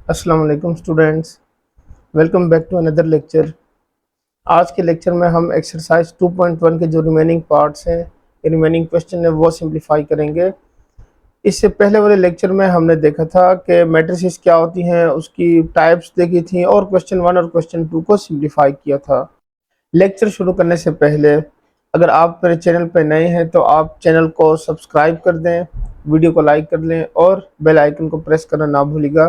अस्सलाम वालेकुम students, welcome back to another lecture. आज के लेक्चर में हम एक्सरसाइज 2.1 के जो रिमेनिंग पार्ट्स हैं, रिमेनिंग क्वेश्चन है, वो सिंप्लीफाई करेंगे। इससे पहले वाले लेक्चर में हमने देखा था कि मैट्रिसेस क्या होती हैं, उसकी टाइप्स देखी थी और क्वेश्चन 1 और क्वेश्चन 2 को सिंप्लीफाई किया था। लेक्चर शुरू करने से पहले अगर आप मेरे चैनल पर नए हैं तो आप चैनल को सब्सक्राइब कर दें, वीडियो को लाइक कर लें और बेल आइकन को प्रेस करना ना भूलिएगा,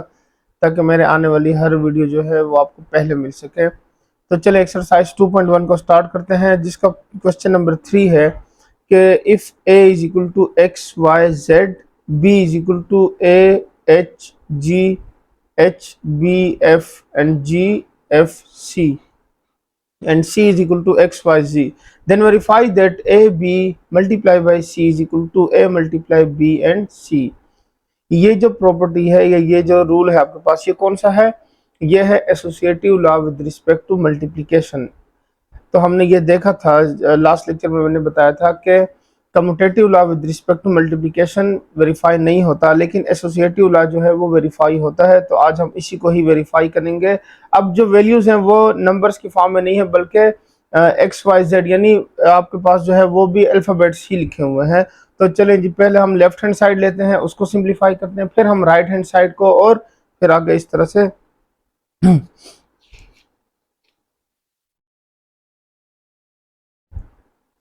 ताकि मेरे आने वाली हर वीडियो जो है वो आपको पहले मिल सके। तो चले एक्सरसाइज 2.1 को स्टार्ट करते हैं, जिसका क्वेश्चन नंबर 3 है कि if A is equal to x y z, B is equal to a h g h b f and g f c and c is equal to xyz, then verify that ab multiplied by c is equal to a multiply b and c। ये जो property है या ये जो rule है आपके पास, ये कौन सा है? ये है associative law with respect to multiplication. तो हमने ये देखा था लास्ट लेक्चर में, मैंने बताया था कि commutative law with respect to multiplication verify नहीं होता, लेकिन एसोसिएटिव लॉ जो है वो वेरीफाई होता है। तो आज हम इसी को ही वेरीफाई करेंगे। अब जो वैल्यूज हैं वो नंबर्स की फॉर्म में नहीं है, बल्कि एक्स वाई जेड, यानी आपके पास जो है वो भी अल्फ़ाबेट्स ही लिखे हुए हैं। तो चलें जी, पहले हम लेफ्ट हैंड साइड लेते हैं, उसको सिंप्लीफाई करते हैं, फिर हम राइट हैंड साइड को, और फिर आगे इस तरह से।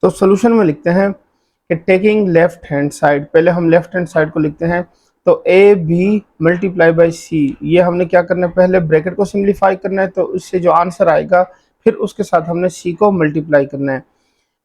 तो सोल्यूशन में लिखते हैं कि टेकिंग लेफ्ट हैंड साइड, पहले हम लेफ्ट हैंड साइड को लिखते हैं। तो ए बी मल्टीप्लाई बाई सी, ये हमने क्या करना है, पहले ब्रैकेट को सिंप्लीफाई करना है, तो उससे जो आंसर आएगा फिर उसके साथ हमने सी को मल्टीप्लाई करना है।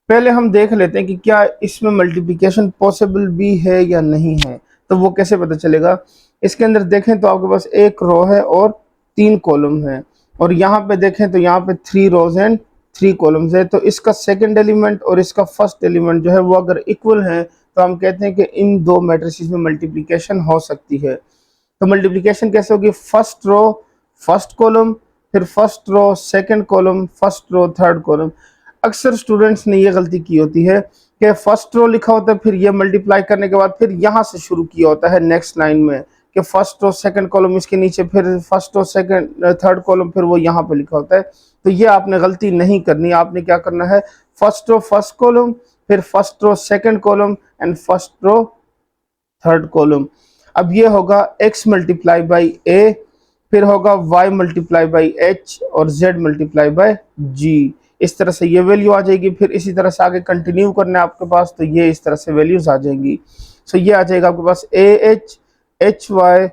पहले हम देख लेते हैं कि क्या इसमें मल्टीप्लिकेशन पॉसिबल भी है या नहीं है। तो वो कैसे पता चलेगा? इसके अंदर देखें तो आपके पास एक रो है और 3 कॉलम है, और यहाँ पे देखें तो यहाँ पे 3 रोज एंड 3 कॉलम्स है। तो इसका सेकंड एलिमेंट और इसका फर्स्ट एलिमेंट जो है वो अगर इक्वल है, तो हम कहते हैं कि इन दो मैट्रिसेस में मल्टीप्लिकेशन हो सकती है। तो मल्टीप्लिकेशन कैसे होगी? फर्स्ट रो फर्स्ट कॉलम, फिर first row second column, first row third column. अक्सर स्टूडेंट्स ने ये गलती की होती है कि फर्स्ट रो लिखा होता है, फिर ये मल्टीप्लाई करने के बाद फिर यहाँ से शुरू किया होता है नेक्स्ट लाइन में, कि फर्स्ट रो सेकंड कॉलम इसके नीचे, फिर first row second third column, फिर वो यहाँ पे लिखा होता है। तो ये आपने गलती नहीं करनी। आपने क्या करना है, फर्स्ट रो फर्स्ट कॉलम, फिर first row second column and first row third column. अब ये होगा x मल्टीप्लाई बाई ए, फिर होगा y मल्टीप्लाई बाई एच और z मल्टीप्लाई बाई g। इस तरह से ये वैल्यू आ जाएगी। फिर इसी तरह से आगे कंटिन्यू करना है आपके पास, तो ये इस तरह से वैल्यूज आ जाएंगी। सो ये आ जाएगा आपके पास a h h y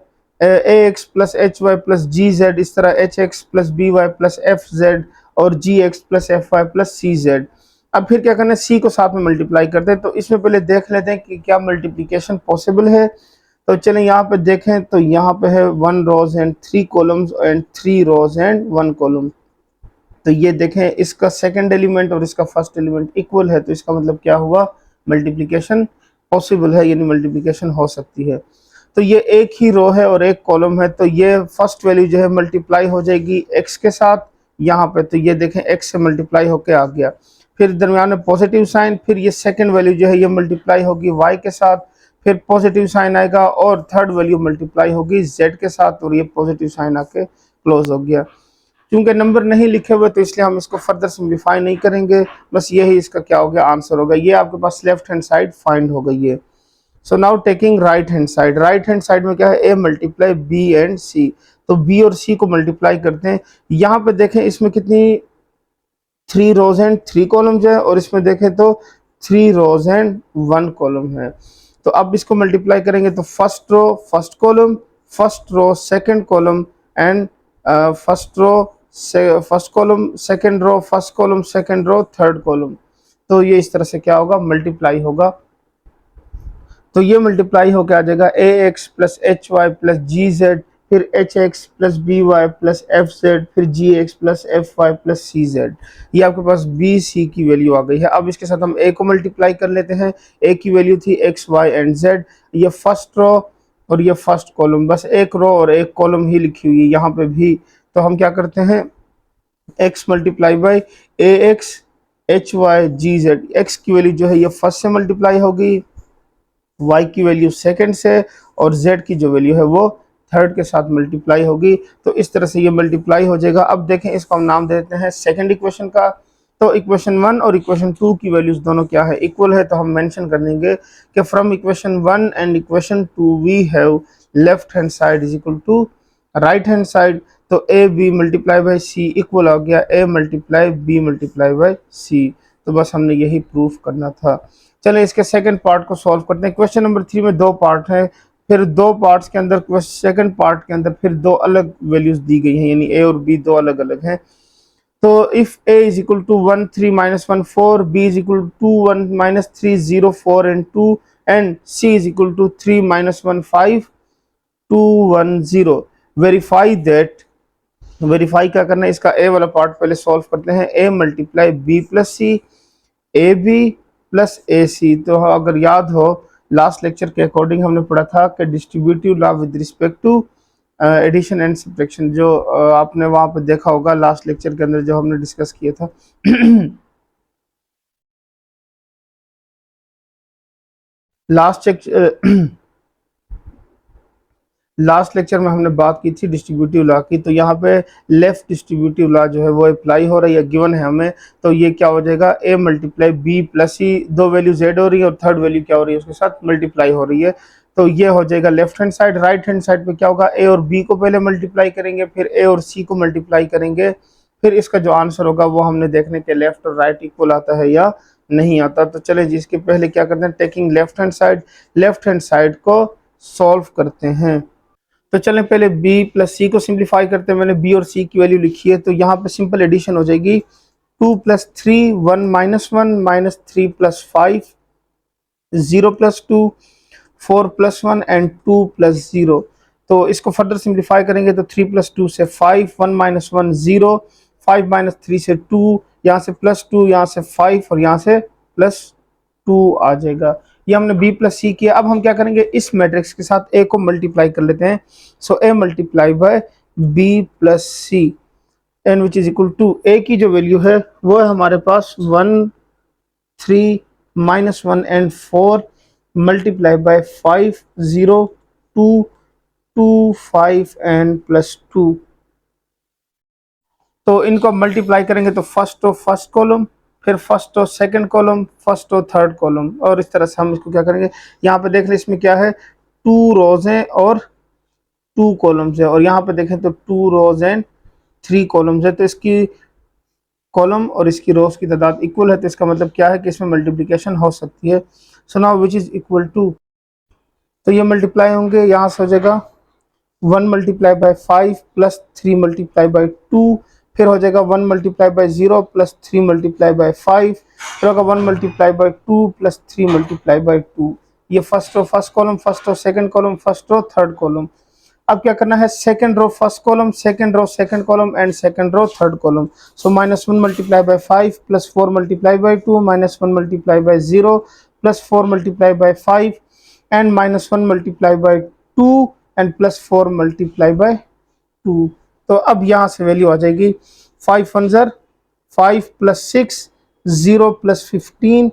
a x plus h y plus g z, इस तरह h x plus b y plus f z और g x plus f y plus c z. अब फिर क्या करना है, सी को साथ में मल्टीप्लाई करते हैं। तो इसमें पहले देख लेते हैं कि क्या मल्टीप्लिकेशन पॉसिबल है। तो चलें यहाँ पे देखें तो यहाँ पे है 1 rows and 3 columns and 3 rows and 1 column. तो ये देखें, इसका सेकंड एलिमेंट और इसका फर्स्ट एलिमेंट इक्वल है, तो इसका मतलब क्या हुआ, मल्टीप्लिकेशन पॉसिबल है, यानी मल्टीप्लिकेशन हो सकती है। तो ये एक ही रो है और एक कॉलम है, तो ये फर्स्ट वैल्यू जो है मल्टीप्लाई हो जाएगी एक्स के साथ यहाँ पे। तो ये देखें एक्स से मल्टीप्लाई होके आ गया, फिर दरमियान में पॉजिटिव साइन, फिर ये सेकंड वैल्यू जो है ये मल्टीप्लाई होगी वाई के साथ, फिर पॉजिटिव साइन आएगा, और थर्ड वैल्यू मल्टीप्लाई होगी जेड के साथ, और ये पॉजिटिव साइन आके क्लोज हो गया। क्योंकि नंबर नहीं लिखे हुए तो इसलिए हम इसको फर्दर सिंप्लीफाई नहीं करेंगे, बस यही इसका क्या हो गया, आंसर होगा। ये आपके पास लेफ्ट हैंड साइड फाइंड हो गई है। So now taking right hand side, right hand side में क्या है, ए मल्टीप्लाई बी एंड सी। तो बी और सी को मल्टीप्लाई करते हैं। यहाँ पे देखें इसमें कितनी 3 रोज एंड 3 कॉलम्स है, और इसमें देखें तो 3 रोज एंड 1 कॉलम है। तो अब इसको मल्टीप्लाई करेंगे तो first row first column, first row second column and first row first column, second row first column, second row third column. तो ये इस तरह से क्या होगा, मल्टीप्लाई होगा। तो ये मल्टीप्लाई होकर आ जाएगा a x plus h y plus g z, फिर h x plus b y plus f z, फिर g x plus f y plus c z. ये आपके पास बी सी की वैल्यू आ गई है। अब इसके साथ हम ए को मल्टीप्लाई कर लेते हैं। ए की वैल्यू थी एक्स वाई एंड जेड, ये फर्स्ट रो और ये फर्स्ट कॉलम, बस एक रो और एक कॉलम ही लिखी हुई है यहाँ पे भी। तो हम क्या करते हैं, X multiply by A X H Y G Z. X की वैल्यू जो है ये फर्स्ट से मल्टीप्लाई होगी, y की वैल्यू सेकंड से, और z की जो वैल्यू है वो थर्ड के साथ मल्टीप्लाई होगी, तो इस तरह से ये मल्टीप्लाई हो जाएगा। अब देखें, इसको हम नाम दे देते हैं सेकंड इक्वेशन का। तो इक्वेशन 1 और इक्वेशन 2 की वैल्यूज दोनों क्या है, इक्वल है, तो हम मेंशन कर देंगे कि from equation 1 and equation 2 we have left hand side is equal to right hand side. तो a b multiply by c equal हो गया a multiply b multiply by c. तो बस हमने यही प्रूफ करना था। चलिए इसके सेकंड पार्ट को सॉल्व करते हैं। क्वेश्चन नंबर 3 में दो पार्ट हैं, फिर दो पार्ट्स के अंदर सेकंड पार्ट के अंदर फिर दो अलग वैल्यूज दी गई हैं, यानी ए और बी दो अलग अलग हैं। तो if a is equal to 1 3 minus 1 4, b is equal to 1 minus 3 0 4 and 2, and c is equal to 3 minus 1 5 2 1 0, verify that. Verify क्या करना है, इसका a वाला पार्ट पहले सॉल्व करते हैं। a multiply b plus c, a b plus a c. तो अगर याद हो लास्ट लेक्चर के अकॉर्डिंग हमने पढ़ा था कि distributive law with respect to addition and subtraction, जो आपने वहां पर देखा होगा लास्ट लेक्चर के अंदर जो हमने डिस्कस किया था। लास्ट लेक्चर में हमने बात की थी डिस्ट्रीब्यूटिव लॉ की। तो यहाँ पे लेफ्ट डिस्ट्रीब्यूटिव लॉ जो है वो अप्लाई हो रही है, गिवन है हमें। तो ये क्या हो जाएगा, a मल्टीप्लाई बी प्लस सी, दो वैल्यू z हो रही है और थर्ड वैल्यू क्या हो रही है, उसके साथ मल्टीप्लाई हो रही है। तो ये हो जाएगा left hand side. Right hand side पे क्या होगा, a और b को पहले मल्टीप्लाई करेंगे, फिर a और c को मल्टीप्लाई करेंगे, फिर इसका जो आंसर होगा वो हमने देखने के लेफ्ट और राइट इक्वल आता है या नहीं आता। तो चले जी, इसके पहले क्या करते हैं, टेकिंग लेफ्ट हैंड साइड को सॉल्व करते हैं। तो चलें पहले b प्लस सी को सिंप्लीफाई करते हैं। मैंने b और c की वैल्यू लिखी है, तो यहाँ पे सिंपल एडिशन हो जाएगी। 2 plus 3 1 minus 1 minus 3 plus 5 0 plus 2 4 plus 1 and 2 plus 0। तो इसको फर्दर सिंप्लीफाई करेंगे तो 3 प्लस 2 से 5, 1 माइनस 1 0, 5 माइनस 3 से 2, यहाँ से प्लस 2, यहाँ से 5 और यहाँ से प्लस 2 आ जाएगा। ये हमने b प्लस सी किया। अब हम क्या करेंगे, इस मैट्रिक्स के साथ a को मल्टीप्लाई कर लेते हैं। So a multiply by b plus C and which is equal to a की जो वैल्यू है वो है हमारे पास 1 3 minus 1 and 4 multiply by 5 0 2 2 5 and plus 2। तो इनको मल्टीप्लाई करेंगे तो फर्स्ट तो फर्स्ट कॉलम, फिर फर्स्ट तो सेकंड कॉलम, फर्स्ट तो थर्ड कॉलम, और इस तरह से हम इसको क्या करेंगे। यहाँ पे देख लें इसमें क्या है, 2 रोज हैं और 2 कॉलम्स है, और यहाँ पे देखें तो 2 रोज एंड 3 कॉलम्स है। तो इसकी कॉलम और इसकी रोज की तादाद इक्वल है, तो इसका मतलब क्या है कि इसमें मल्टीप्लिकेशन हो सकती है। So now which is equal to, तो ये मल्टीप्लाई होंगे, यहाँ से हो जाएगा 1 multiply by 5 plus 3 multiply by 2, फिर हो जाएगा 1 multiply by 0 plus 3 multiply by 5, फिर होगा 1 multiply by 2 plus 3 multiply by 2। ये first row first column, first row second column, first row third column. अब क्या करना है, second row first column, second row second column and second row third column. So -1 multiply by 5 plus 4 multiply by 2 -1 multiply by 0 plus 4 multiply by 5 and -1 multiply by 2 and plus 4 multiply by 2। तो अब यहाँ से value आ जाएगी 5 1 ज़र 5 plus 6 0 plus 15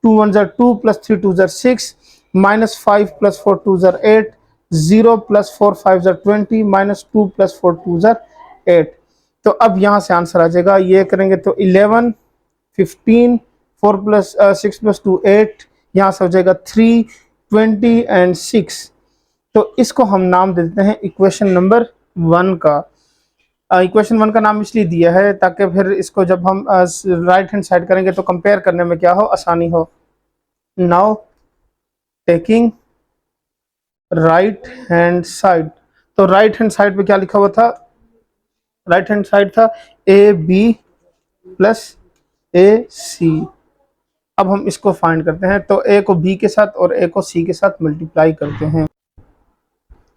2 1 ज़र 2 plus 3 2 ज़र 6 -5 plus 4 2 ज़र 8 0 plus 4 5 ज़र 20 -2 प्लस 4 2 ज़र 8। तो अब यहाँ से आंसर आ जाएगा, ये करेंगे तो 11 15 4 प्लस 6 प्लस 2 8, यहाँ से हो जाएगा 3 20 एंड 6। तो इसको हम नाम दे देते हैं इक्वेशन नंबर 1 का। इक्वेशन 1 का नाम इसलिए दिया है ताकि फिर इसको जब हम राइट हैंड साइड करेंगे तो कंपेयर करने में क्या हो, आसानी हो। Now taking right hand side, तो राइट हैंड साइड पे क्या लिखा हुआ था, राइट हैंड साइड था ए बी प्लस ए सी। अब हम इसको फाइंड करते हैं, तो ए को बी के साथ और ए को सी के साथ मल्टीप्लाई करते हैं।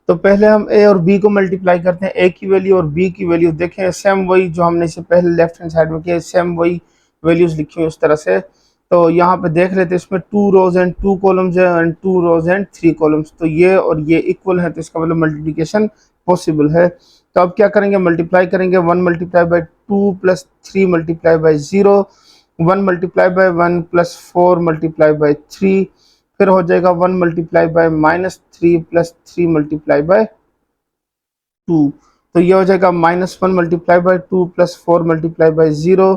तो पहले हम ए और बी को मल्टीप्लाई करते हैं। ए की वैल्यू और बी की वैल्यू देखें सेम वही जो हमने इससे पहले लेफ्ट हैंड साइड में किया, सेम वही वैल्यूज लिखी हुई उस तरह से। तो यहाँ पे देख लेते हैं, इसमें 2 रोज एंड 2 कॉलम्स है एंड 2 रोज एंड 3 कॉलम्स, तो ये और ये इक्वल है, तो इसका मतलब मल्टीप्लिकेशन पॉसिबल है। तो अब क्या करेंगे, मल्टीप्लाई करेंगे 1 multiply by 2 plus 3 multiply by 0, 1 multiply by 1 plus 4 multiply by 3, फिर हो जाएगा 1 multiply by -3 plus 3 multiply by 2। तो ये हो जाएगा -1 multiply by 2 plus 4 multiply by 0,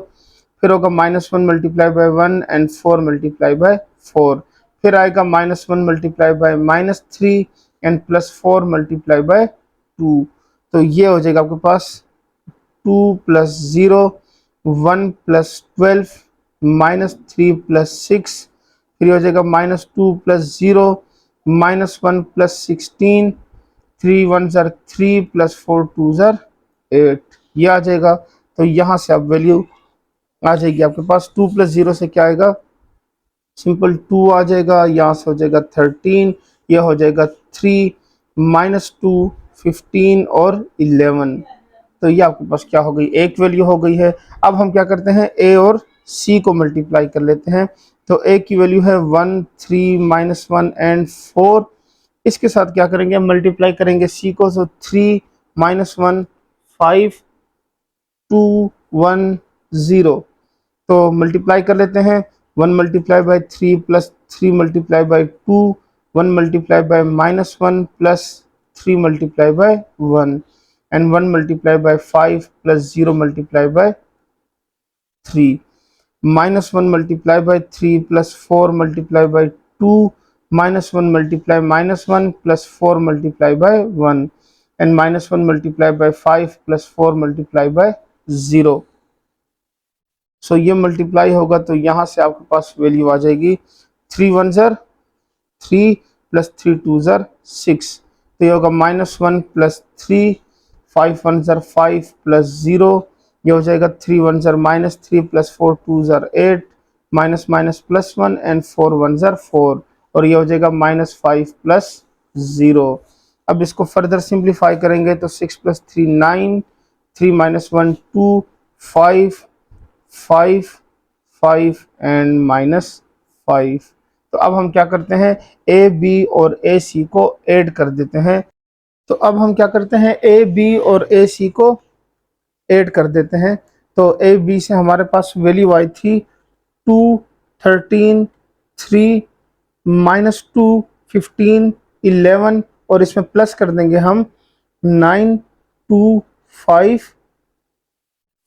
फिर होगा -1 multiply bye 1 and 4 multiply by 4, फिर आएगा -1 multiply by -3 and plus 4 multiply by 2। तो ये हो जाएगा आपके पास 2 प्लस 0 1 प्लस 12 -3 प्लस 6, फिर हो जाएगा -2 प्लस 0 -1 प्लस 16, 3 1 ज़र 3 प्लस 4 2 ज़र 8, ये आ जाएगा। तो यहाँ से अब वैल्यू आ जाएगी आपके पास 2 प्लस 0 से क्या आएगा, सिंपल 2 आ जाएगा, यहाँ से हो जाएगा 13, यह हो जाएगा 3 -2 15 और 11। तो ये आपके पास क्या हो गई, एक वैल्यू हो गई है। अब हम क्या करते हैं, ए और सी को मल्टीप्लाई कर लेते हैं। तो ए की वैल्यू है 1 3 -1 एंड 4, इसके साथ क्या करेंगे, मल्टीप्लाई करेंगे सी को। तो 3 -1 5 2 1 0, तो मल्टीप्लाई कर लेते हैं। 1 multiply by 3 plus 3 multiply by 2, 1 multiply bye -1 plus 3 multiply bye 1 and 1 multiply by 5 plus 0 multiply by 3, -1 multiply by 3 plus 4 multiply by 2, -1 multiply -1 plus 4 multiply bye 1 and -1 multiply by 5 plus 4 multiply by 0। सो ये multiply होगा तो यहाँ से आपके पास value आ जाएगी 3 1 ज़र 3 plus 3 2 ज़र 6, तो ये होगा -1 प्लस 3, 5 1 ज़र 5 प्लस 0, ये हो जाएगा 3 1 ज़र -3 प्लस 4 2 ज़र 8, माइनस माइनस प्लस 1 एंड 4 1 ज़र 4, और ये हो जाएगा -5 प्लस 0। अब इसको फर्दर सिंप्लीफाई करेंगे तो 6 प्लस 3 9, 3 माइनस 1 2, 5 5 5 एंड -5। तो अब हम क्या करते हैं, ए बी और ए सी को ऐड कर देते हैं। तो अब हम क्या करते हैं, ए बी और ए सी को ऐड कर देते हैं। तो ए बी से हमारे पास वैल्यू आई थी 2 13 3 -2 15 11, और इसमें प्लस कर देंगे हम 9 2 5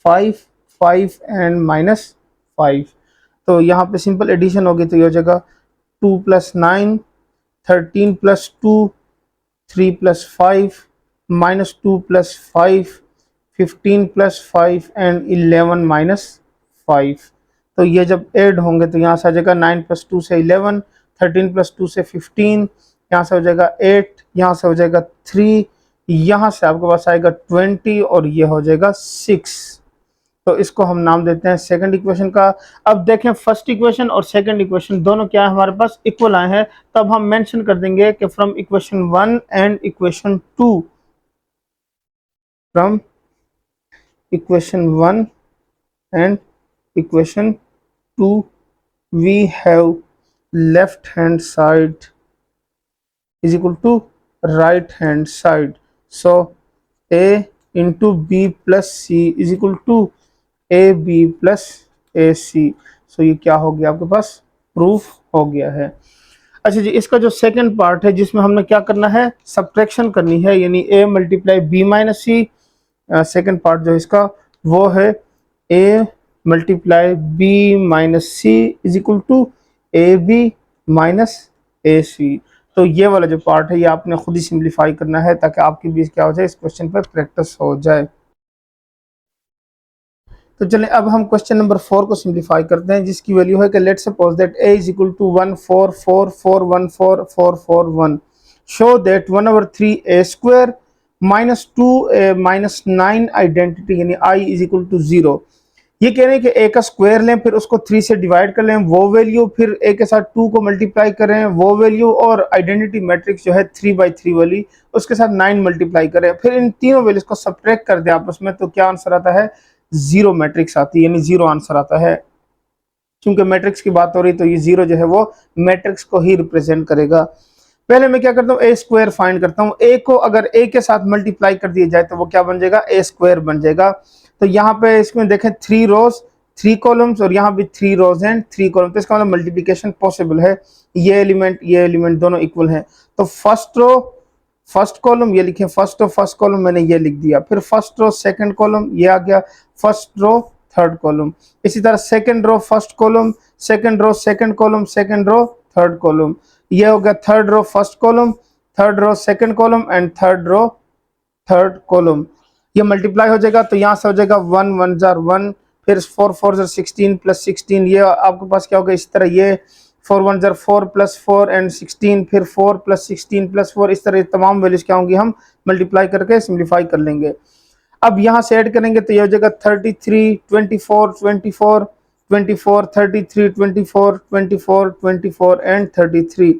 5 5 एंड -5। तो यहाँ पे सिंपल एडिशन होगी, तो ये हो जाएगा 2 plus 9 13 plus 2 3 plus 5 -2 plus 5 15 plus 5 and 11 -5। तो ये जब ऐड होंगे तो यहाँ से आ जाएगा 9 प्लस 2 से 11, 13 प्लस 2 से 15, यहाँ से हो जाएगा 8, यहाँ से हो जाएगा 3, यहाँ से आपके पास आएगा 20, और ये हो जाएगा 6। तो इसको हम नाम देते हैं सेकंड इक्वेशन का। अब देखें फर्स्ट इक्वेशन और सेकंड इक्वेशन दोनों क्या है, हमारे पास इक्वल आए हैं। तब हम मेंशन कर देंगे कि from equation 1 and equation 2, from equation 1 and equation 2 we have left hand side is equal to right hand side, so a into b plus c is equal to a b plus a c. So ये क्या हो गया, आपके पास proof हो गया है। अच्छा जी, इसका जो सेकंड पार्ट है जिसमें हमने क्या करना है, सब्ट्रैक्शन करनी है, यानी a multiply b minus c. Second part जो इसका वो है a multiply b minus c is equal to a b minus a c. तो ये वाला जो पार्ट है ये आपने खुद ही सिंप्लीफाई करना है ताकि आपकी भी क्या हो जाए, इस क्वेश्चन पर प्रैक्टिस हो जाए। तो चलें अब हम क्वेश्चन नंबर 4 को सिंप्लीफाई करते हैं, जिसकी वैल्यू है कि let's suppose that a is equal to 1 4 4 4 1 4 4 4 1, show that 1/3 a square -2 -9 identity यानी i इज इक्वल टू 0। ये कह रहे हैं कि a का स्क्वायर लें, फिर उसको 3 से डिवाइड कर लें वो वैल्यू, फिर a के साथ 2 को मल्टीप्लाई करें वो वैल्यू, और आइडेंटिटी मैट्रिक्स जो है 3/3 वाली उसके साथ 9 मल्टीप्लाई करें, फिर इन तीनों वैल्यूज को सब्ट्रैक्ट कर दें आपस में। तो क्या आंसर आता है, 0 मैट्रिक्स आती है, यानी 0 आंसर आता है। क्योंकि मैट्रिक्स की बात हो रही तो ये 0 जो है वो मैट्रिक्स को ही रिप्रेजेंट करेगा। पहले मैं क्या करता हूँ, ए स्क्वायर फाइंड करता हूँ। ए को अगर ए के साथ मल्टीप्लाई कर दिया जाए तो वो क्या बन जाएगा, ए स्क्वायर बन जाएगा। तो यहाँ पे इसमें देखें 3 रोज 3 कॉलम्स, और यहाँ भी 3 रोज एंड 3 कॉलम, तो इसका मतलब मल्टीप्लिकेशन पॉसिबल है। ये एलिमेंट दोनों इक्वल हैं। तो फर्स्ट रो फर्स्ट कॉलम ये लिखे, फर्स्ट रो फर्स्ट कॉलम मैंने ये लिख दिया, फिर फर्स्ट रो सेकंड कॉलम ये आ गया, फर्स्ट रो थर्ड कॉलम। इसी तरह second row first column, second row second column, second row third column, ये हो गया third row first column, third row second column and third row third column. ये multiply हो जाएगा तो यहाँ से हो जाएगा 1 1 जार 1, फिर 4 4 जार 16 प्लस 16, ये आपके पास क्या होगा इस तरह, ये 4 1 जार 4 प्लस 4 एंड 16, फिर 4 प्लस 16 प्लस 4, इस तरह तमाम वैल्यूज क्या होंगी हम मल्टीप्लाई करके सिंप्लीफाई कर लेंगे। अब यहाँ से ऐड करेंगे तो ये हो जाएगा 33 24 24 24 33 24 24 24 एंड 33।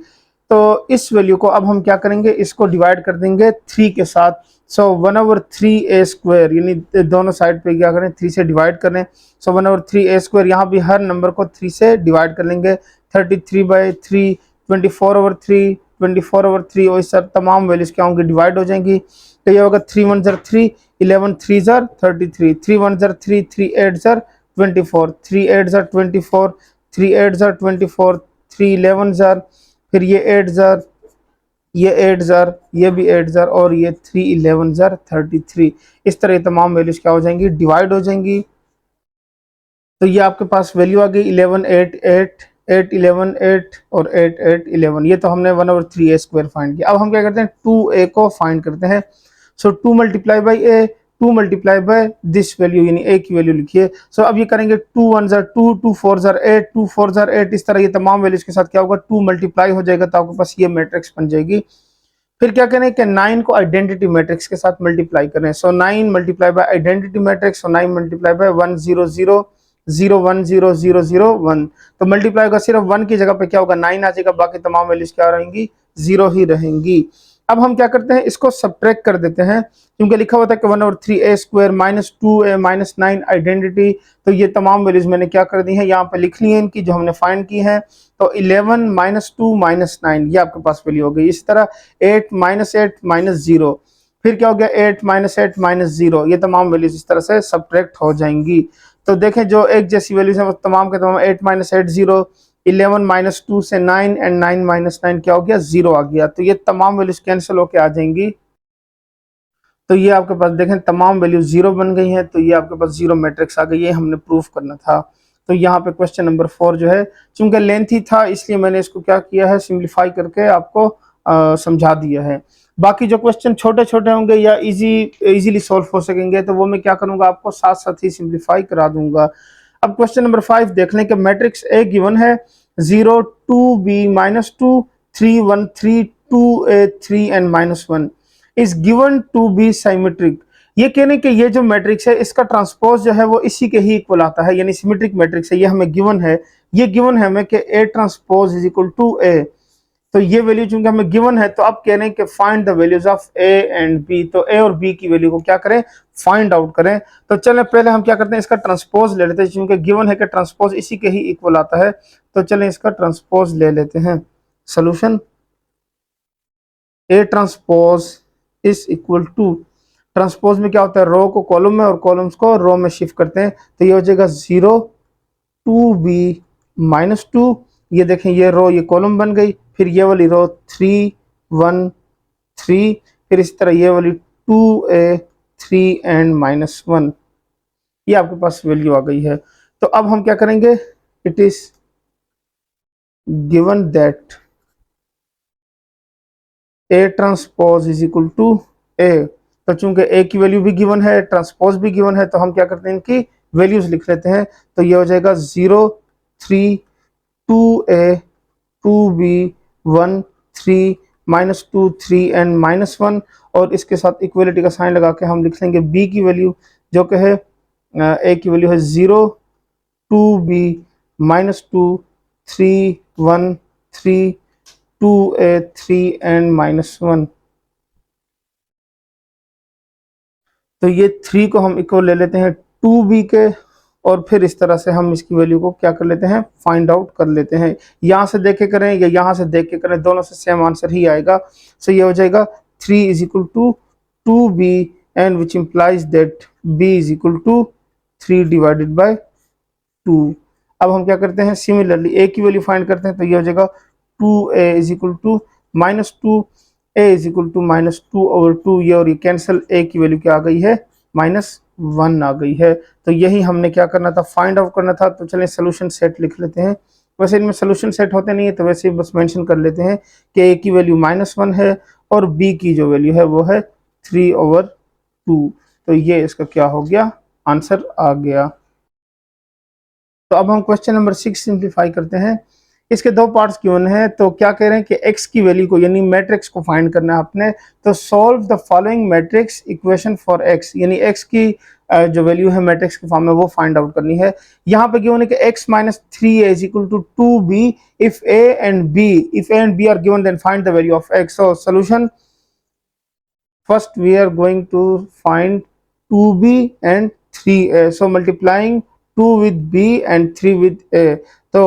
तो इस वैल्यू को अब हम क्या करेंगे, इसको डिवाइड कर देंगे 3 के साथ। सो 1/3a², यानी दोनों साइड पे क्या करें 3 से डिवाइड करें। सो 1/3a², यहाँ भी हर नंबर को 3 से डिवाइड कर लेंगे। 33/3, 24/3, 24/3 और इस तरह तमाम वैल्यूज क्या होंगी डिवाइड हो जाएंगी। तो ये होगा 3 1 jar 3, 11 3 jar 33, 3 1 jar 3, 3 8 jar 24, 3 8 jar 24, 3 8 jar 24, 3 11 jar, फिर ये 8 जार, ये 8 जार, ये भी 8 जार और ये 3 11 जार 33। इस तरह तमाम वैल्यूज क्या हो जाएंगी डिवाइड हो जाएंगी। तो ये आपके पास वैल्यू आ गई 11 8 8 8 11 8 और 8 8 11। ये तो हमने 1/3a² फाइंड किया। अब हम क्या करते हैं 2a को फाइंड करते हैं। सो 2 multiply by a, 2 multiply by this value, यानी a की वैल्यू लिखिए। सो अब ये करेंगे 2 1 जार 2, 2 4 जार 8, 2 4 जार 8, इस तरह ये तमाम वैल्यूज के साथ क्या होगा 2 मल्टीप्लाई हो जाएगा तो आपके पास ये मैट्रिक्स बन जाएगी। फिर क्या करें कि 9 को आइडेंटिटी मैट्रिक्स के साथ मल्टीप्लाई करें। सो 9 multiply by identity matrix, so 9 multiply by 1 0 0 0 1 0 0 0 1। तो मल्टीप्लाई होगा सिर्फ 1 की जगह पे क्या होगा 9 आ जाएगा, बाकी तमाम वैल्यूज क्या रहेंगी 0 ही रहेंगी। अब हम क्या करते हैं इसको सब्ट्रैक्ट कर देते हैं, क्योंकि लिखा हुआ था कि 1/3a² minus 2a minus 9 identity. तो ये तमाम वैल्यूज मैंने क्या कर दी है यहाँ पे लिख ली है इनकी जो हमने फाइंड की है। तो 11 माइनस 2 माइनस 9 ये आपके पास वैल्यू हो गई। इस तरह 8 माइनस 8 माइनस 0, फिर क्या हो गया 8 माइनस 8 माइनस 0, ये तमाम वैल्यूज इस तरह से सब्ट्रैक्ट हो जाएंगी। तो देखें जो एक जैसी वैल्यूज है वो तमाम के तमाम 8 माइनस 8 0, 11 माइनस 2 से 9 एंड 9 माइनस 9 क्या हो गया 0 आ गया। तो ये तमाम वैल्यूज कैंसिल होके आ जाएंगी। तो ये आपके पास देखें तमाम वैल्यू 0 बन गई हैं। तो ये आपके पास 0 मैट्रिक्स आ गई, ये हमने प्रूफ करना था। तो यहाँ पे क्वेश्चन नंबर 4 जो है चूंकि लेंथी था इसलिए मैंने इसको क्या किया है सिंप्लीफाई करके आपको समझा दिया है। बाकी जो क्वेश्चन छोटे छोटे होंगे या इजीली सॉल्व हो सकेंगे तो वो मैं क्या करूंगा आपको साथ साथ ही सिंप्लीफाई करा दूंगा। अब क्वेश्चन नंबर 5 देख लें कि मैट्रिक्स ए गिवन है 0 2 b minus 2 3 1 3 2 a 3 and minus 1 is given to be symmetric. ये कहने कि ये जो मैट्रिक्स है इसका ट्रांसपोज जो है वो इसी के ही इक्वल आता है, यानी सिमेट्रिक मैट्रिक्स है, ये हमें गिवन है। ये गिवन है हमें कि ए transpose is equal to a. तो ये वैल्यू चूंकि हमें गिवन है तो अब कह रहे हैं कि find the values of A and B. तो ए और बी की वैल्यू को क्या करें फाइंड आउट करें। तो चलें पहले हम क्या करते हैं इसका ट्रांसपोज ले लेते हैं, क्योंकि गिवन है कि ट्रांसपोज इसी के ही इक्वल आता है। तो चलें इसका ट्रांसपोज ले लेते हैं। Solution A transpose is equal to, transpose में क्या होता है रो को कॉलम में और कॉलम्स को रो में शिफ्ट करते हैं। तो ये हो जाएगा 0 2 b माइनस 2, ये देखें ये रो ये कॉलम बन गई, फिर ये वाली रो 3 1 3, फिर इस तरह ये वाली 2a 3 एंड माइनस 1, ये आपके पास वैल्यू आ गई है। तो अब हम क्या करेंगे, it is given that a transpose is equal to a. तो चूंकि ए की वैल्यू भी गिवन है ट्रांसपोज भी गिवन है तो हम क्या करते हैं इनकी वैल्यूज लिख लेते हैं। तो ये हो जाएगा 0 3 2a 2b 1 3 minus 2 3 and minus 1, और इसके साथ इक्वलिटी का साइन लगा के हम लिख लेंगे b की वैल्यू जो कि है a की वैल्यू है 0 2b minus 2 3 1 3 2a 3 and minus 1। तो ये 3 को हम इक्वल ले लेते हैं 2b के, और फिर इस तरह से हम इसकी वैल्यू को क्या कर लेते हैं फाइंड आउट कर लेते हैं। यहाँ से देख के करें या यहाँ से देख के करें दोनों से सेम आंसर ही आएगा। सो ये हो जाएगा 3 is equal to 2b and which implies that b is equal to 3 divided by 2। अब हम क्या करते हैं सिमिलरली a की वैल्यू फाइंड करते हैं। तो ये हो जाएगा 2a is equal to minus 2, A is equal to -2/2 ये और ये कैंसिल, ए की वैल्यू क्या आ गई है -1 आ गई है। तो यही हमने क्या करना था, फाइंड आउट करना था। तो चलिए सोल्यूशन सेट लिख लेते हैं। वैसे इनमें सोल्यूशन सेट होते नहीं है तो वैसे ही बस मेंशन कर लेते हैं कि ए की वैल्यू -1 है और बी की जो वैल्यू है वो है 3/2। तो ये इसका क्या हो गया, आंसर आ गया। तो अब हम क्वेश्चन नंबर 6 सिंप्लीफाई करते हैं। इसके दो पार्ट्स गिवन है। तो क्या कह रहे हैं कि x की वैल्यू को यानी मैट्रिक्स को फाइंड करना है आपने। तो solve the following matrix equation for x, यानी x की जो वैल्यू है मैट्रिक्स के फॉर्म में वो फाइंड आउट करनी है। यहाँ पे गिवन है कि x minus 3a is equal to 2b if a and b are given, then find the value of x। So solution, first we are going to find 2b and 3a, so multiplying 2 with b and 3 with a। तो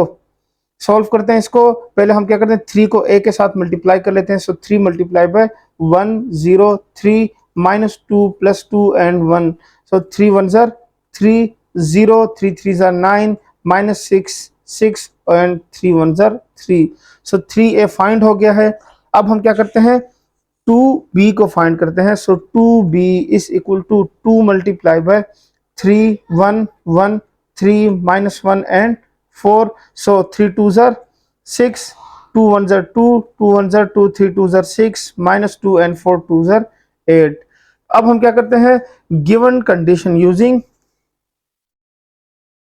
solve करते हैं इसको। पहले हम क्या करते हैं, 3 को a के साथ मल्टीप्लाई कर लेते हैं। सो 3 multiply bye 1 0 3 -2 +2 and 1। So 3 1 jar 3 0 3 3 jar 9 -6 6 and 3 1 jar 3। So 3a find हो गया है। अब हम क्या करते हैं, 2b को फाइंड करते हैं। So 2b is equal to 2 multiply by 3 1 1 3 -1 and 4। So 3 2 जार 6 2 1 जार 2 2 1 जार 2 3 2 जार 6 -2 and 4 2 जार 8। अब हम क्या करते हैं, given condition, using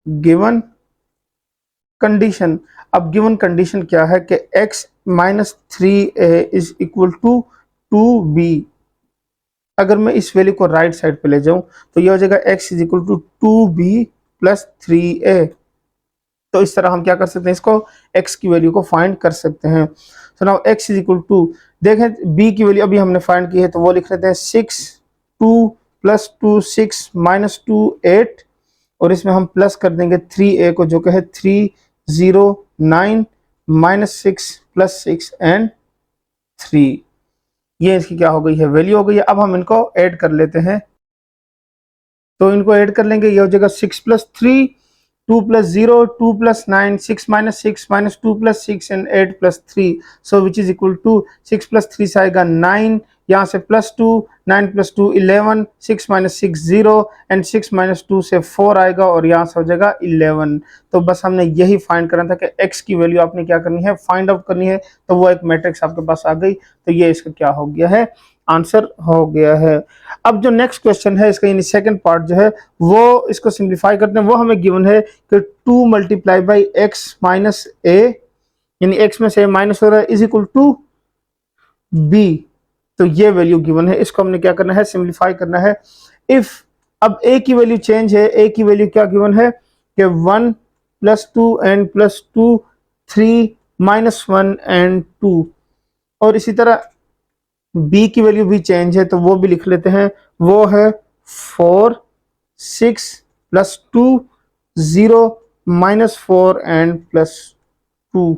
given condition. अब गिवन कंडीशन क्या है कि x minus 3a is equal to 2b। अगर मैं इस वैल्यू को राइट साइड पे ले जाऊं तो ये हो जाएगा x is equal to 2b plus 3a। तो इस तरह हम क्या कर सकते हैं, इसको x की वैल्यू को फाइंड कर सकते हैं। So now x is equal to, देखें b की वैल्यू अभी हमने फाइंड की है तो वो लिख लेते हैं 6 2 + 2 6 -2 8, और इसमें हम प्लस कर देंगे 3a को जो कि है 3 0 9 -6 + 6 and 3। ये इसकी क्या हो गई है, वैल्यू हो गई है। अब हम इनको ऐड कर लेते हैं। तो इनको ऐड कर लेंगे, ये हो जाएगा 6 + 3 2 + 0 2 + 9 6 - 6 -2 + 6 and 8 + 3। So which is equal to 6 + 3 से आएगा 9, यहाँ से +2 9 + 2 11 6 - 6 0 एंड 6 - 2 से 4 आएगा और यहाँ से हो जाएगा 11। तो बस हमने यही फाइंड करना था कि x की वैल्यू आपने क्या करनी है, फाइंड आउट करनी है। तो वो एक मैट्रिक्स आपके पास आ गई। तो ये इसका क्या हो गया है, आंसर हो गया है। अब जो नेक्स्ट क्वेश्चन है इसका यानी सेकंड पार्ट जो है वो इसको सिंप्लीफाई करते हैं। वो हमें गिवन है कि 2 multiply by x minus a, यानी x में से माइनस हो रहा है, इज इक्वल टू b। तो ये वैल्यू गिवन है, इसको हमने क्या करना है, सिंप्लीफाई करना है। इफ अब a की वैल्यू चेंज है, a की वैल्यू क्या गिवन है कि 1 + 2 and +2 3 -1 and 2, और इसी तरह b की वैल्यू भी चेंज है तो वो भी लिख लेते हैं। वो है 4 6 + 2 0 -4 and +2।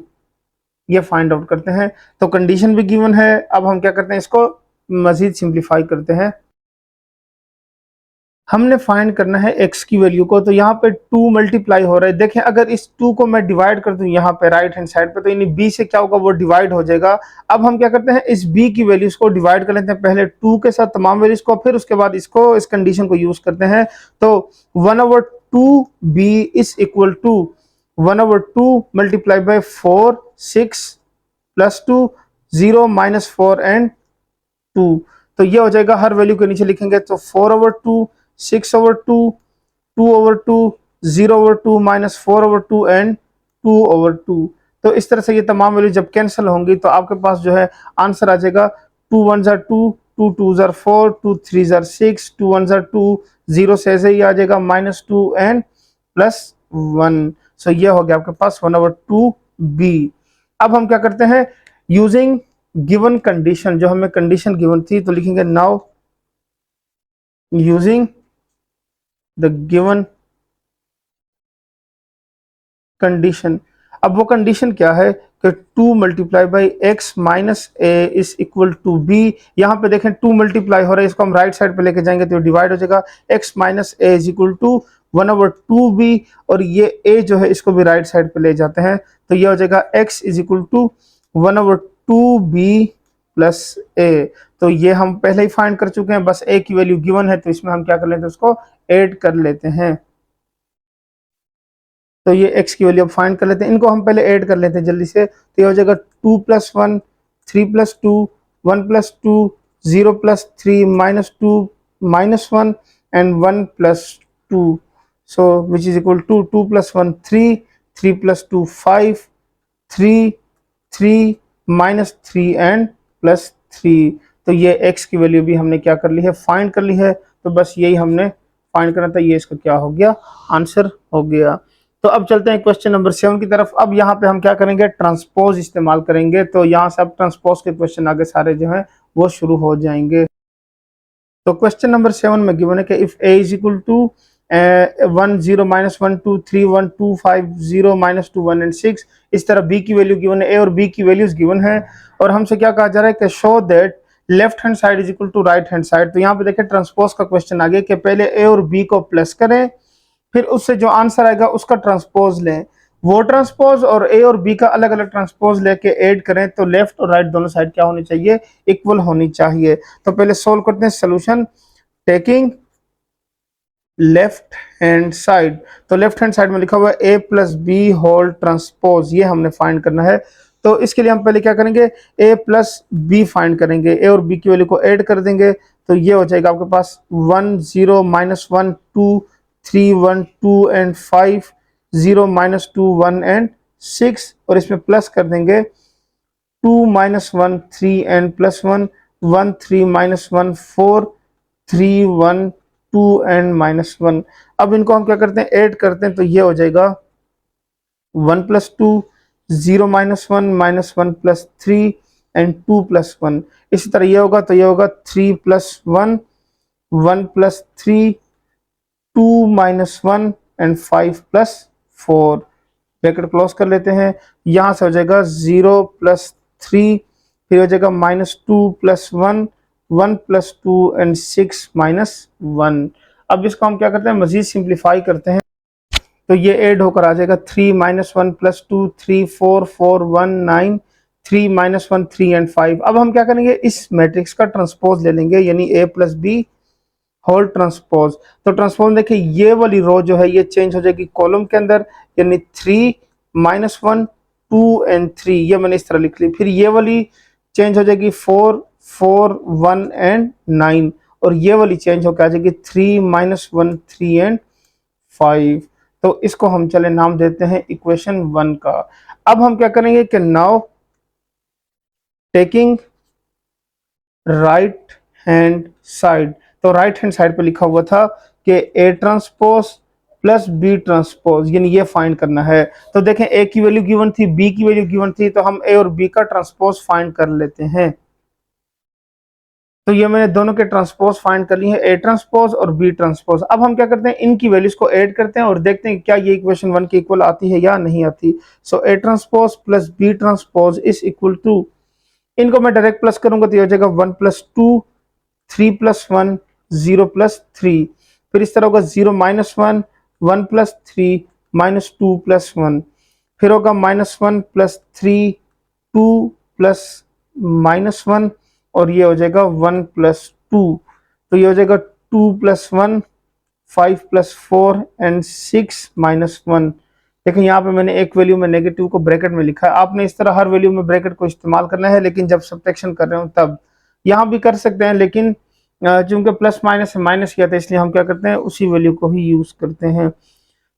ये फाइंड आउट करते हैं। तो कंडीशन भी गिवन है। अब हम क्या करते हैं, इसको मजीद सिंप्लीफाई करते हैं। हमने फाइंड करना है x की वैल्यू को। तो यहाँ पे 2 मल्टीप्लाई हो रहा है। देखें अगर इस 2 को मैं डिवाइड कर दूं यहाँ पे राइट हैंड साइड पे तो यानी b से क्या होगा, वो डिवाइड हो जाएगा। अब हम क्या करते हैं, इस b की वैल्यूज को डिवाइड कर लेते हैं, पहले 2 के साथ तमाम वैल्यूज को, फिर उसके बाद इसको, इस कंडीशन को यूज करते हैं। तो 1/2b is equal to 1/2 multiply by 4 6 + 2 0 -4 and 2। तो ये हो जाएगा, हर वैल्यू के नीचे लिखेंगे तो 4/2 6/2 2/2 0/2 -4/2 एंड 2/2। तो इस तरह से ये तमाम वैल्यू जब कैंसिल होंगी तो आपके पास जो है आंसर आ जाएगा 2 1 जार 2 2 2 जार 4 2 3 जार 6 2 1 जार 2 0 से ऐसे ही आ जाएगा -2 एंड +1। सो ये हो गया आपके पास 1/2b। अब हम क्या करते हैं, यूजिंग गिवन कंडीशन, जो हमें कंडीशन गिवन थी तो लिखेंगे now using the given condition. अब वो कंडीशन क्या है कि 2 multiply by x minus a is equal to b। यहाँ पे देखें 2 मल्टीप्लाई हो रहा है, इसको हम राइट साइड पे लेके जाएंगे तो डिवाइड हो जाएगा, x minus a is equal to 1/2b, और ये a जो है इसको भी राइट साइड पे ले जाते हैं तो ये हो जाएगा x is equal to 1/2b plus a. तो ये हम पहले ही फाइंड कर चुके हैं, बस ए की वैल्यू गिवन है तो इसमें हम क्या कर लेते हैं, उसको ऐड कर लेते हैं। तो ये x की वैल्यू अब फाइंड कर लेते हैं, इनको हम पहले ऐड कर लेते हैं जल्दी से। तो ये हो जाएगा 2 + 1 3 + 2 1 + 2 0 + 3 -2 -1 and 1 + 2, so which is equal to 2 + 1 3 3 + 2 5 3 3 -3 and +3। तो ये x की वैल्यू भी हमने क्या कर ली है, फाइंड कर ली है। तो बस यही हमने फाइंड करना था, ये इसका क्या हो गया, आंसर हो गया। तो अब चलते हैं क्वेश्चन नंबर 7 की तरफ। अब यहाँ पे हम क्या करेंगे, ट्रांसपोज इस्तेमाल करेंगे। तो यहाँ से अब ट्रांसपोज के क्वेश्चन आगे सारे जो हैं वो शुरू हो जाएंगे। तो क्वेश्चन नंबर 7 में गिवन है कि if a is equal to 1 0 -1 2 3 1 2 5 0 -2 1 and 6, इस तरह b की वैल्यू गिवन है, a और b की वैल्यूज गिवन है, और हमसे क्या कहा जा रहा है कि show that left hand side is equal to right hand side. तो यहाँ पे देखिए ट्रांसपोज का क्वेश्चन आ गया कि पहले a और b को प्लस करें, फिर उससे जो आंसर आएगा उसका ट्रांसपोज लें। वो ट्रांसपोज और ए और बी का अलग अलग ट्रांसपोज लेके ऐड करें तो लेफ्ट और राइट दोनों साइड क्या होनी चाहिए, इक्वल होनी चाहिए। तो पहले सोल्व करते हैं solution, taking left hand side. तो लेफ्ट हैंड साइड में लिखा हुआ है ए प्लस बी होल ट्रांसपोज, ये हमने फाइंड करना है। तो इसके लिए हम पहले क्या करेंगे, ए प्लस बी फाइंड करेंगे, ए और बी की वैल्यू को ऐड कर देंगे। तो ये हो जाएगा आपके पास 1 0 -1 2 3 1 2 एंड 5 0 -2 1 एंड 6, और इसमें प्लस कर देंगे 2 -1 3 एंड +1 1 3 -1 4 3 1 2 एंड -1। अब इनको हम क्या करते हैं, ऐड करते हैं। तो ये हो जाएगा 1 + 2 0 -1 -1 + 3 एंड 2 + 1। इसी तरह ये होगा, तो ये होगा 3 + 1 1 + 3 2 -1 एंड 5 + 4। ब्रैकेट क्लोज कर लेते हैं। यहाँ से हो जाएगा 0 + 3, फिर हो जाएगा -2 + 1 1 + 2 एंड 6 -1। अब इसको हम क्या करते हैं, मजीद सिंप्लीफाई करते हैं। तो ये ऐड होकर आ जाएगा 3 -1 + 2 3 4 4 1 9 3 -1 3 एंड 5। अब हम क्या करेंगे, इस मैट्रिक्स का ट्रांसपोज ले लेंगे, यानी a + b होल ट्रांसपोज। तो ट्रांसपोज देखिए, ये वाली रो जो है ये चेंज हो जाएगी कॉलम के अंदर, यानी 3 -1 2 एंड 3, ये मैंने इस तरह लिख ली। फिर ये वाली चेंज हो जाएगी 4 4 1 एंड 9, और ये वाली चेंज होकर आ जाएगी 3 -1 3 एंड 5। तो इसको हम चले नाम देते हैं इक्वेशन 1 का। अब हम क्या करेंगे कि now taking right hand side. तो राइट हैंड साइड पे लिखा हुआ था कि ए ट्रांसपोज प्लस बी ट्रांसपोज, यानी ये फाइंड करना है। तो देखें, ए की वैल्यू गिवन थी, बी की वैल्यू गिवन थी, तो हम ए और बी का ट्रांसपोज फाइंड कर लेते हैं। तो ये मैंने दोनों के ट्रांसपोज फाइंड कर लिए हैं, ए ट्रांसपोज और बी ट्रांसपोज। अब हम क्या करते हैं, इनकी वैल्यूज को ऐड करते हैं और देखते हैं क्या ये इक्वेशन 1 के इक्वल आती है या नहीं आती। So a transpose plus B transpose is equal to, इनको मैं डायरेक्ट प्लस करूंगा तो ये हो जाएगा 1 + 2 3 + 1 0 + 3। फिर इस तरह होगा 0 -1 1 + 3 -2 + 1। फिर होगा -1 + 3 2 + -1, और ये हो जाएगा 1 + 2। तो ये हो जाएगा 2 + 1 5 + 4 एंड 6 -1। लेकिन यहाँ पे मैंने एक वैल्यू में नेगेटिव को ब्रैकेट में लिखा है, आपने इस तरह हर वैल्यू में ब्रैकेट को इस्तेमाल करना है, लेकिन जब सब्ट्रैक्शन कर रहे हो तब यहाँ भी कर सकते हैं, लेकिन चूंकि प्लस माइनस से माइनस किया था इसलिए हम क्या करते हैं, उसी वैल्यू को ही यूज करते हैं।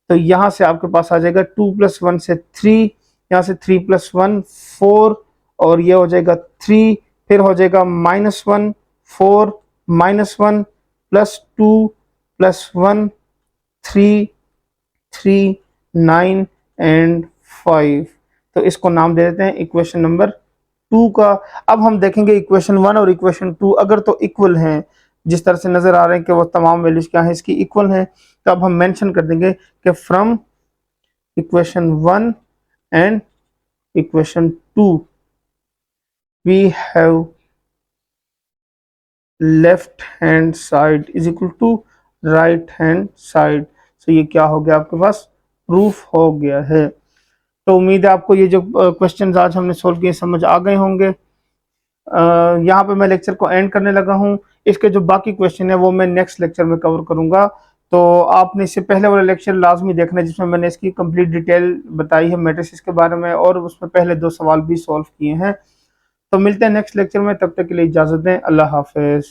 तो यहाँ से आपके पास आ जाएगा 2 + 1 से 3, यहाँ से 3 + 1 4, और ये हो जाएगा 3, फिर हो जाएगा -1 4 -1 +2 +1 3 3 9 एंड 5। तो इसको नाम दे देते हैं इक्वेशन नंबर 2 का। अब हम देखेंगे इक्वेशन 1 और इक्वेशन 2 अगर तो इक्वल हैं, जिस तरह से नजर आ रहे हैं कि वो तमाम वैल्यूज क्या है इसकी इक्वल हैं, तो अब हम मेंशन कर देंगे कि from equation 1 and equation 2 we have left hand side is equal to right hand side. So ये क्या हो गया, आपके पास प्रूफ हो गया है। तो उम्मीद है आपको ये जो क्वेश्चंस आज हमने सोल्व किए समझ आ गए होंगे। यहाँ पे मैं लेक्चर को एंड करने लगा हूँ। इसके जो बाकी क्वेश्चन है वो मैं नेक्स्ट लेक्चर में कवर करूँगा। तो आपने इससे पहले वाला लेक्चर लाजमी देखना है जिसमें मैंने इसकी कंप्लीट डिटेल बताई है मैट्रिसेस के बारे में, और उसमें पहले 2 सवाल भी सॉल्व किए हैं। तो मिलते हैं नेक्स्ट लेक्चर में, तब तक के लिए इजाज़त दें। अल्लाह हाफ़िज़।